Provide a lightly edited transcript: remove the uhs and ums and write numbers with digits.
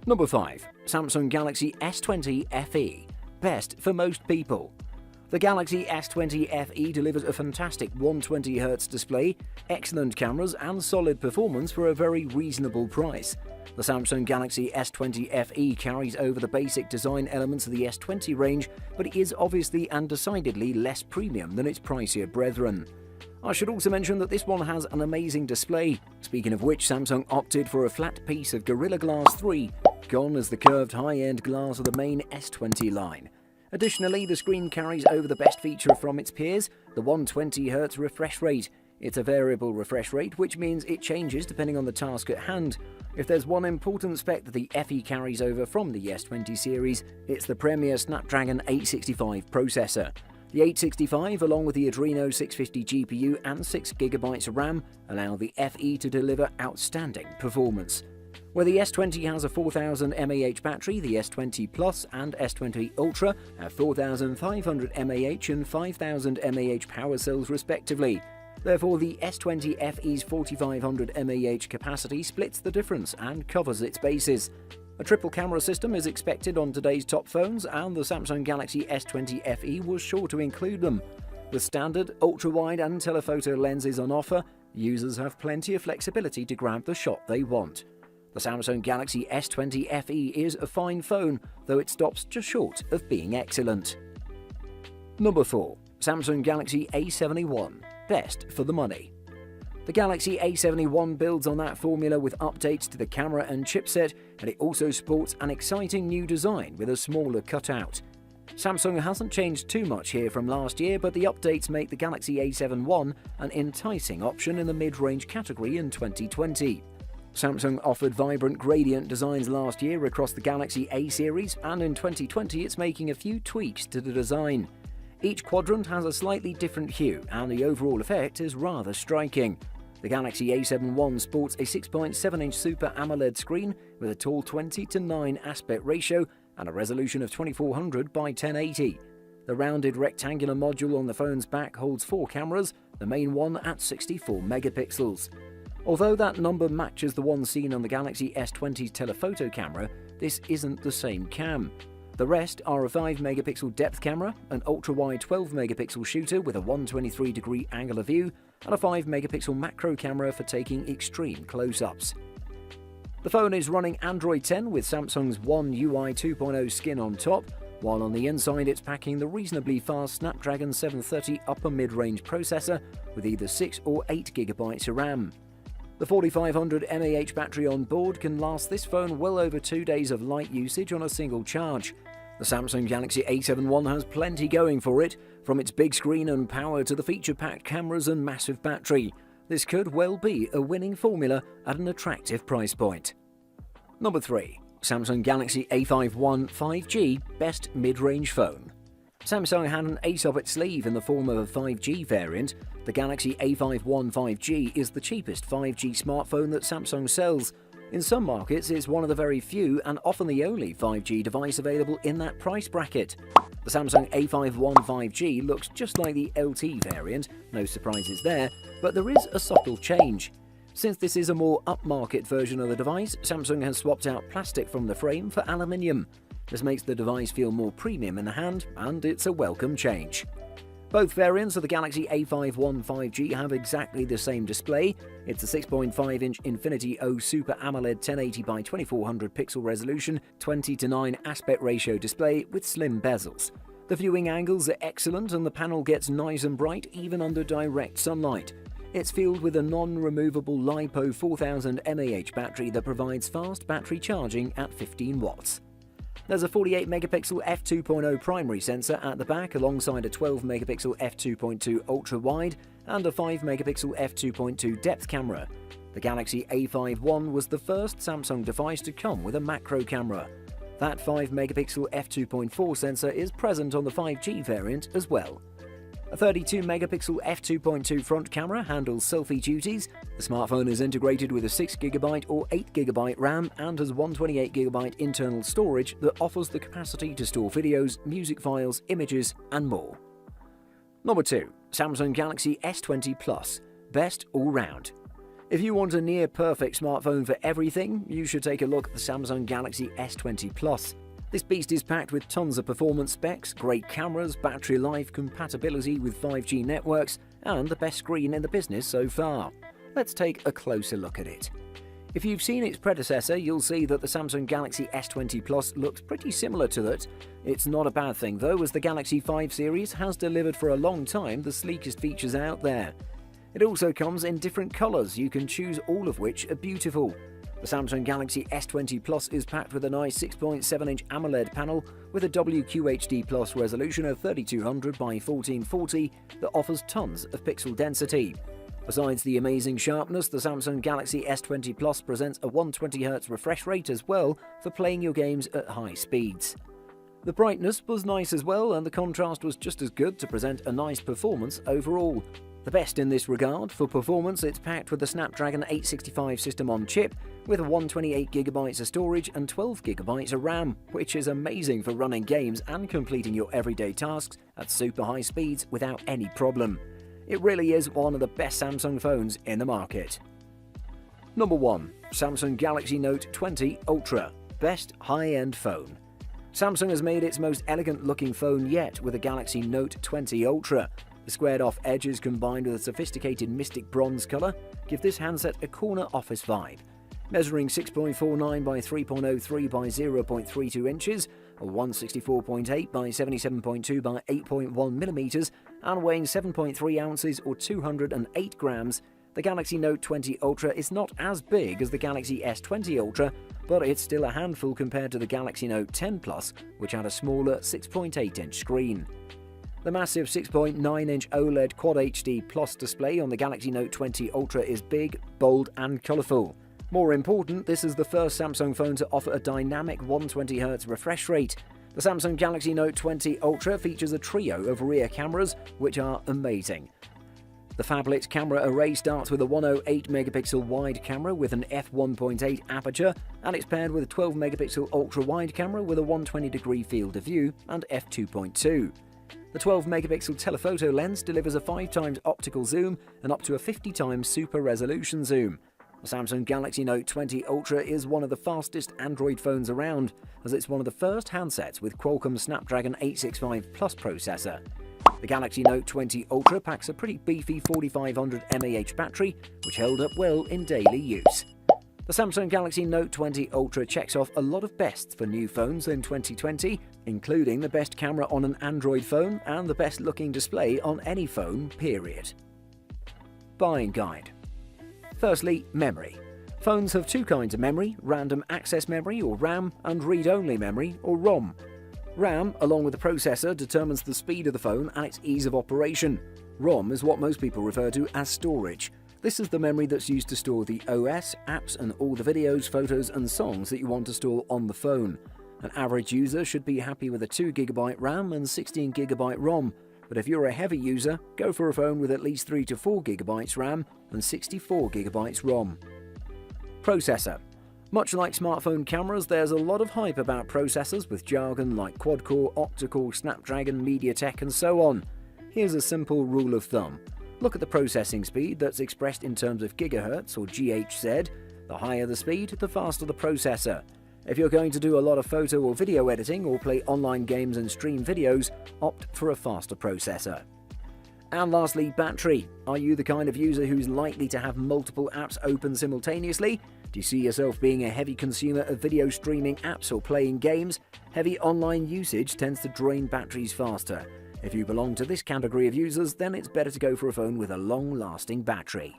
Number 5. Samsung Galaxy S20 FE. Best for most people. The Galaxy S20 FE delivers a fantastic 120Hz display, excellent cameras and solid performance for a very reasonable price. The Samsung Galaxy S20 FE carries over the basic design elements of the S20 range, but it is obviously and decidedly less premium than its pricier brethren. I should also mention that this one has an amazing display. Speaking of which, Samsung opted for a flat piece of Gorilla Glass 3, gone as the curved high-end glass of the main S20 line. Additionally, the screen carries over the best feature from its peers, the 120Hz refresh rate. It's a variable refresh rate, which means it changes depending on the task at hand. If there's one important spec that the FE carries over from the S20 series, it's the premier Snapdragon 865 processor. The 865, along with the Adreno 650 GPU and 6GB of RAM, allow the FE to deliver outstanding performance. Where the S20 has a 4000 mAh battery, the S20 Plus and S20 Ultra have 4500 mAh and 5000 mAh power cells respectively. Therefore, the S20 FE's 4500 mAh capacity splits the difference and covers its bases. A triple camera system is expected on today's top phones, and the Samsung Galaxy S20 FE was sure to include them. With standard, ultra-wide and telephoto lenses on offer, users have plenty of flexibility to grab the shot they want. The Samsung Galaxy S20 FE is a fine phone, though it stops just short of being excellent. Number 4. Samsung Galaxy A71. Best for the money. The Galaxy A71 builds on that formula with updates to the camera and chipset, and it also sports an exciting new design with a smaller cutout. Samsung hasn't changed too much here from last year, but the updates make the Galaxy A71 an enticing option in the mid-range category in 2020. Samsung offered vibrant gradient designs last year across the Galaxy A series, and in 2020 it's making a few tweaks to the design. Each quadrant has a slightly different hue, and the overall effect is rather striking. The Galaxy A71 sports a 6.7-inch Super AMOLED screen with a tall 20:9 aspect ratio and a resolution of 2400 by 1080. The rounded rectangular module on the phone's back holds 4 cameras, the main one at 64 megapixels. Although that number matches the one seen on the Galaxy S20's telephoto camera, this isn't the same cam. The rest are a 5-megapixel depth camera, an ultra-wide 12-megapixel shooter with a 123-degree angular view, and a 5-megapixel macro camera for taking extreme close-ups. The phone is running Android 10 with Samsung's One UI 2.0 skin on top, while on the inside it's packing the reasonably fast Snapdragon 730 upper mid-range processor with either 6 or 8GB of RAM. The 4500 mAh battery on board can last this phone well over 2 days of light usage on a single charge. The Samsung Galaxy A71 has plenty going for it, from its big screen and power to the feature-packed cameras and massive battery. This could well be a winning formula at an attractive price point. Number 3. Samsung Galaxy A51 5G Best Mid-Range Phone. Samsung had an ace up its sleeve in the form of a 5G variant. The Galaxy A51 5G is the cheapest 5G smartphone that Samsung sells. In some markets, it's one of the very few and often the only 5G device available in that price bracket. The Samsung A51 5G looks just like the LT variant, no surprises there, but there is a subtle change. Since this is a more upmarket version of the device, Samsung has swapped out plastic from the frame for aluminium. This makes the device feel more premium in the hand, and it's a welcome change. Both variants of the Galaxy A51 5G have exactly the same display. It's a 6.5-inch Infinity O Super AMOLED 1080 by 2400 pixel resolution, 20:9 aspect ratio display with slim bezels. The viewing angles are excellent and the panel gets nice and bright even under direct sunlight. It's fueled with a non-removable LiPo 4000 mAh battery that provides fast battery charging at 15 watts. There's a 48-megapixel f2.0 primary sensor at the back alongside a 12-megapixel f2.2 ultra-wide and a 5-megapixel f2.2 depth camera. The Galaxy A51 was the first Samsung device to come with a macro camera. That 5-megapixel f2.4 sensor is present on the 5G variant as well. A 32-megapixel f2.2 front camera handles selfie duties. The smartphone is integrated with a 6GB or 8GB RAM and has 128GB internal storage that offers the capacity to store videos, music files, images, and more. Number 2. Samsung Galaxy S20 Plus. Best all-round. If you want a near-perfect smartphone for everything, you should take a look at the Samsung Galaxy S20 Plus. This beast is packed with tons of performance specs, great cameras, battery life, compatibility with 5G networks, and the best screen in the business so far. Let's take a closer look at it. If you've seen its predecessor, you'll see that the Samsung Galaxy S20 Plus looks pretty similar to it. It's not a bad thing though, as the Galaxy 5 series has delivered for a long time the sleekest features out there. It also comes in different colours, you can choose all of which are beautiful. The Samsung Galaxy S20 Plus is packed with a nice 6.7-inch AMOLED panel with a WQHD Plus resolution of 3200 by 1440 that offers tons of pixel density. Besides the amazing sharpness, the Samsung Galaxy S20 Plus presents a 120Hz refresh rate as well for playing your games at high speeds. The brightness was nice as well, and the contrast was just as good to present a nice performance overall. The best in this regard, for performance it's packed with the Snapdragon 865 system on chip with 128GB of storage and 12GB of RAM, which is amazing for running games and completing your everyday tasks at super high speeds without any problem. It really is one of the best Samsung phones in the market. Number 1. Samsung Galaxy Note 20 Ultra. Best high-end phone. Samsung has made its most elegant looking phone yet with the Galaxy Note 20 Ultra. The squared-off edges combined with a sophisticated mystic bronze colour give this handset a corner office vibe. Measuring 6.49 by 3.03 by 0.32 inches, or 164.8 by 77.2 by 8.1mm, and weighing 7.3 ounces or 208 grams, the Galaxy Note 20 Ultra is not as big as the Galaxy S20 Ultra, but it's still a handful compared to the Galaxy Note 10 Plus, which had a smaller 6.8-inch screen. The massive 6.9-inch OLED Quad HD Plus display on the Galaxy Note 20 Ultra is big, bold and colourful. More important, this is the first Samsung phone to offer a dynamic 120Hz refresh rate. The Samsung Galaxy Note 20 Ultra features a trio of rear cameras, which are amazing. The phablet camera array starts with a 108MP wide camera with an f1.8 aperture, and it's paired with a 12MP ultra-wide camera with a 120-degree field of view and f2.2. The 12MP telephoto lens delivers a 5x optical zoom and up to a 50x super resolution zoom. The Samsung Galaxy Note 20 Ultra is one of the fastest Android phones around, as it's one of the first handsets with Qualcomm Snapdragon 865 Plus processor. The Galaxy Note 20 Ultra packs a pretty beefy 4500 mAh battery, which held up well in daily use. The Samsung Galaxy Note 20 Ultra checks off a lot of bests for new phones in 2020, including the best camera on an Android phone and the best looking display on any phone, period. Buying guide. Firstly, memory. Phones have two kinds of memory: random access memory or RAM and read-only memory or ROM. RAM, along with the processor, determines the speed of the phone and its ease of operation. ROM is what most people refer to as storage. This is the memory that's used to store the OS, apps and all the videos, photos and songs that you want to store on the phone. An average user should be happy with a 2GB RAM and 16GB ROM, but if you're a heavy user, go for a phone with at least 3 to 4GB RAM and 64GB ROM. Processor. Much like smartphone cameras, there's a lot of hype about processors with jargon like quad-core, octa-core, Snapdragon, MediaTek and so on. Here's a simple rule of thumb. Look at the processing speed that's expressed in terms of gigahertz or GHz. The higher the speed, the faster the processor. If you're going to do a lot of photo or video editing or play online games and stream videos, opt for a faster processor. And lastly, battery. Are you the kind of user who's likely to have multiple apps open simultaneously? Do you see yourself being a heavy consumer of video streaming apps or playing games? Heavy online usage tends to drain batteries faster. If you belong to this category of users, then it's better to go for a phone with a long-lasting battery.